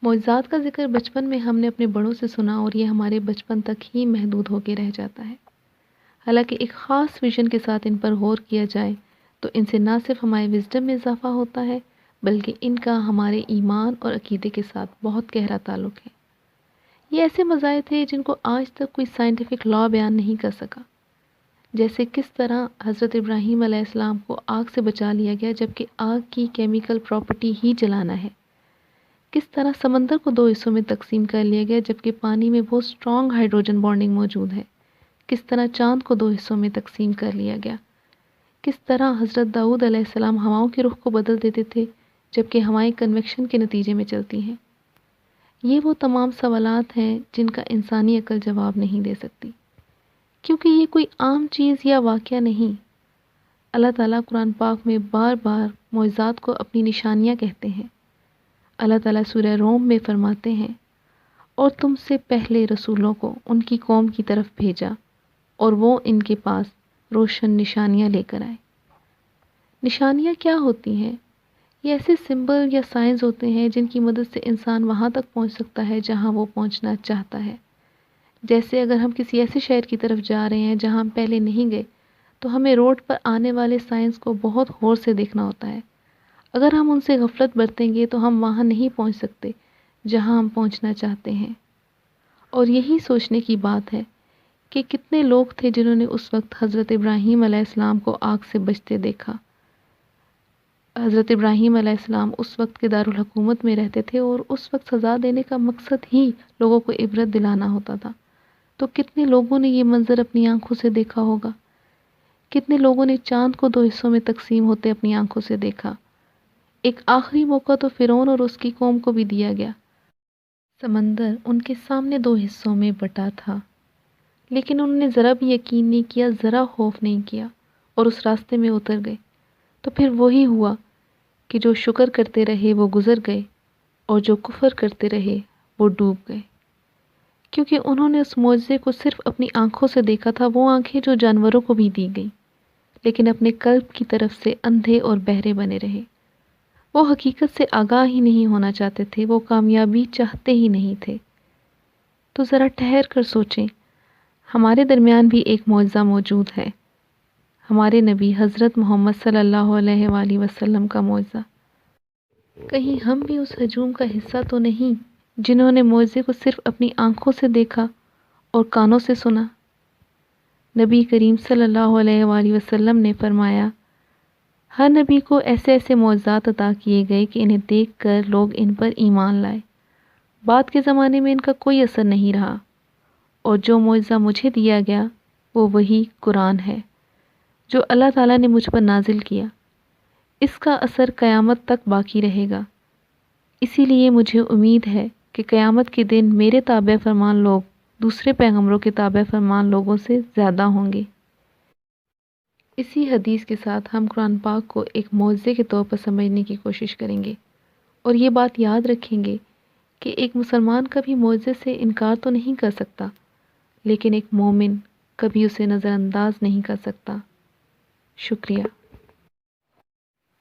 معجزات کا ذکر بچپن میں ہم نے اپنے بڑوں سے سنا اور یہ ہمارے بچپن تک ہی محدود ہو کے رہ جاتا ہے۔ حالانکہ ایک خاص ویژن کے ساتھ ان پر غور کیا جائے تو ان سے نہ صرف ہمارے وزڈم میں اضافہ ہوتا ہے بلکہ ان کا ہمارے ایمان اور عقیدے کے ساتھ بہت گہرا تعلق ہے۔ یہ ایسے مظاہر تھے جن کو آج تک کوئی سائنٹیفک لا بیان نہیں کر سکا، جیسے کس طرح حضرت ابراہیم علیہ السلام کو آگ سے بچا لیا گیا جبکہ آگ کی کیمیکل پراپرٹی ہی جلانا ہے، کس طرح سمندر کو دو حصوں میں تقسیم کر لیا گیا جبکہ پانی میں بہت اسٹرانگ ہائیڈروجن بانڈنگ موجود ہے، کس طرح چاند کو دو حصوں میں تقسیم کر لیا گیا، کس طرح حضرت داؤد علیہ السلام ہواؤں کے رخ کو بدل دیتے تھے جبکہ ہوائیں کنویکشن کے نتیجے میں چلتی ہیں۔ یہ وہ تمام سوالات ہیں جن کا انسانی عقل جواب نہیں دے سکتی، کیونکہ یہ کوئی عام چیز یا واقعہ نہیں۔ اللہ تعالیٰ قرآن پاک میں بار بار معجزات کو اپنی نشانیاں کہتے ہیں۔ اللہ تعالیٰ سورہ روم میں فرماتے ہیں، اور تم سے پہلے رسولوں کو ان کی قوم کی طرف بھیجا اور وہ ان کے پاس روشن نشانیاں لے کر آئے۔ نشانیاں کیا ہوتی ہیں؟ یہ ایسے سمبل یا سائنز ہوتے ہیں جن کی مدد سے انسان وہاں تک پہنچ سکتا ہے جہاں وہ پہنچنا چاہتا ہے۔ جیسے اگر ہم کسی ایسے شہر کی طرف جا رہے ہیں جہاں ہم پہلے نہیں گئے تو ہمیں روڈ پر آنے والے سائنز کو بہت غور سے دیکھنا ہوتا ہے۔ اگر ہم ان سے غفلت برتیں گے تو ہم وہاں نہیں پہنچ سکتے جہاں ہم پہنچنا چاہتے ہیں۔ اور یہی سوچنے کی بات ہے کہ کتنے لوگ تھے جنہوں نے اس وقت حضرت ابراہیم علیہ السلام کو آگ سے بچتے دیکھا۔ حضرت ابراہیم علیہ السلام اس وقت کے دارالحکومت میں رہتے تھے اور اس وقت سزا دینے کا مقصد ہی لوگوں کو عبرت دلانا ہوتا تھا۔ تو کتنے لوگوں نے یہ منظر اپنی آنکھوں سے دیکھا ہوگا؟ کتنے لوگوں نے چاند کو دو حصوں میں تقسیم ہوتے اپنی آنکھوں سے دیکھا؟ ایک آخری موقع تو فرعون اور اس کی قوم کو بھی دیا گیا۔ سمندر ان کے سامنے دو حصوں میں بٹا تھا، لیکن انہوں نے ذرا بھی یقین نہیں کیا، ذرا خوف نہیں کیا اور اس راستے میں اتر گئے۔ تو پھر وہی ہوا کہ جو شکر کرتے رہے وہ گزر گئے اور جو کفر کرتے رہے وہ ڈوب گئے، کیونکہ انہوں نے اس معجزے کو صرف اپنی آنکھوں سے دیکھا تھا، وہ آنکھیں جو جانوروں کو بھی دی گئیں، لیکن اپنے قلب کی طرف سے اندھے اور بہرے بنے رہے۔ وہ حقیقت سے آگاہ ہی نہیں ہونا چاہتے تھے، وہ کامیابی چاہتے ہی نہیں تھے۔ تو ذرا ٹھہر کر سوچیں، ہمارے درمیان بھی ایک معجزہ موجود ہے، ہمارے نبی حضرت محمد صلی اللہ علیہ وآلہ وسلم کا معجزہ۔ کہیں ہم بھی اس ہجوم کا حصہ تو نہیں جنہوں نے معجزے کو صرف اپنی آنکھوں سے دیکھا اور کانوں سے سنا؟ نبی کریم صلی اللہ علیہ وآلہ وسلم نے فرمایا، ہر نبی کو ایسے ایسے معجزات عطا کیے گئے کہ انہیں دیکھ کر لوگ ان پر ایمان لائے۔ بعد کے زمانے میں ان کا کوئی اثر نہیں رہا، اور جو معجزہ مجھے دیا گیا وہ وہی قرآن ہے جو اللہ تعالیٰ نے مجھ پر نازل کیا۔ اس کا اثر قیامت تک باقی رہے گا، اسی لیے مجھے امید ہے کہ قیامت کے دن میرے تابع فرمان لوگ دوسرے پیغمبروں کے تابع فرمان لوگوں سے زیادہ ہوں گے۔ اسی حدیث کے ساتھ ہم قرآن پاک کو ایک معجزے کے طور پر سمجھنے کی کوشش کریں گے، اور یہ بات یاد رکھیں گے کہ ایک مسلمان کبھی معجزے سے انکار تو نہیں کر سکتا، لیکن ایک مومن کبھی اسے نظر انداز نہیں کر سکتا۔ شکریہ۔